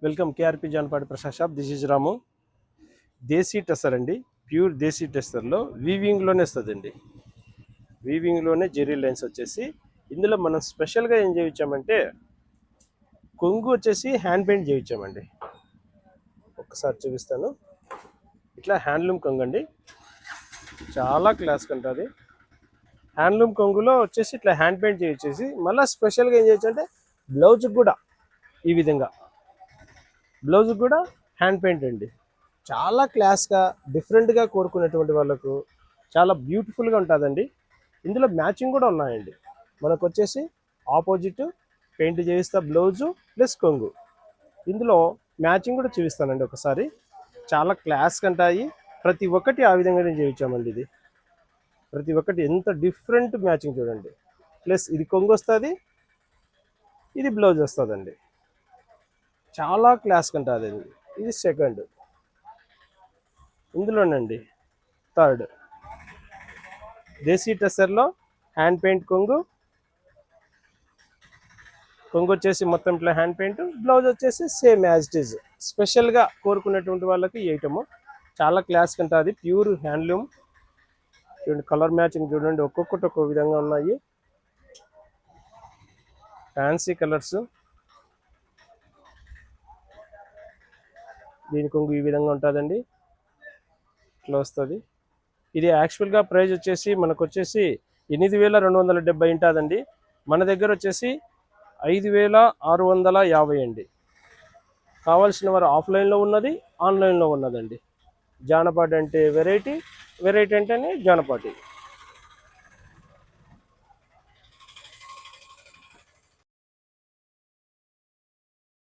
Welcome KRP జాన్పాడి Prasad shop. This is Ramu. Desi టెస్సర్ అండి, ప్యూర్ దేశీ టెస్సర్లో వీవింగ్లోనే వస్తుందండి. వీవింగ్లోనే జెరీ లైన్స్ వచ్చేసి ఇందులో మనం స్పెషల్గా ఏం చేయించామంటే కొంగు వచ్చేసి హ్యాండ్ పెయింట్ చేయించామండి. ఒక్కసారి చూపిస్తాను. ఇట్లా హ్యాండ్లూమ్ కొంగు అండి, చాలా క్లాస్ ఉంటుంది. హ్యాండ్లూమ్ కొంగులో వచ్చేసి ఇట్లా హ్యాండ్ పెయింట్ చేయించేసి మళ్ళీ స్పెషల్గా ఏం చేయొచ్చు అంటే బ్లౌజ్కి కూడా ఈ విధంగా బ్లౌజ్ కూడా హ్యాండ్ పెయింట్ అండి. చాలా క్లాస్గా డిఫరెంట్గా కోరుకునేటువంటి వాళ్ళకు చాలా బ్యూటిఫుల్గా ఉంటుందండి. ఇందులో మ్యాచింగ్ కూడా ఉన్నాయండి. మనకు వచ్చేసి ఆపోజిట్ పెయింట్ చేయిస్తా బ్లౌజు ప్లస్ కొంగు. ఇందులో మ్యాచింగ్ కూడా చూపిస్తానండి ఒకసారి. చాలా క్లాస్గా ఉంటాయి. ప్రతి ఒక్కటి ఆ విధంగా నేను చేయించామండి. ఇది ప్రతి ఒక్కటి ఎంత డిఫరెంట్ మ్యాచింగ్ చూడండి. ప్లస్ ఇది కొంగు వస్తుంది, ఇది బ్లౌజ్ వస్తుందండి. చాలా క్లాస్ ఉంటుంది. ఇది సెకండ్. ఇందులోనండి థర్డ్ దేశీ టెస్సర్లో హ్యాండ్ పెయింట్ కొంగు వచ్చేసి మొత్తం ఇట్లా హ్యాండ్ పెయింట్, బ్లౌజ్ వచ్చేసి సేమ్ యాజ్ ఇట్ ఈజ్. స్పెషల్గా కోరుకునేటువంటి వాళ్ళకి ఈ ఐటము చాలా క్లాస్ ఉంటుంది. ప్యూర్ హ్యాండ్లూమ్ చూడండి. కలర్ మ్యాచింగ్ చూడండి, ఒక్కొక్కటి ఒక్కొక్క విధంగా ఉన్నాయి. Fancy colours. దీని కొంగు ఈ విధంగా ఉంటుందండి, ఇట్లా వస్తుంది. ఇది యాక్చువల్గా ప్రైస్ వచ్చేసి మనకు వచ్చేసి 8270 ఉంటుందండి. మన దగ్గర వచ్చేసి 5650 అండి. కావాల్సిన వారు ఆఫ్లైన్లో ఉన్నది, ఆన్లైన్లో ఉన్నదండి. జానపాటి అంటే వెరైటీ, వెరైటీ అంటేనే జానపాటి.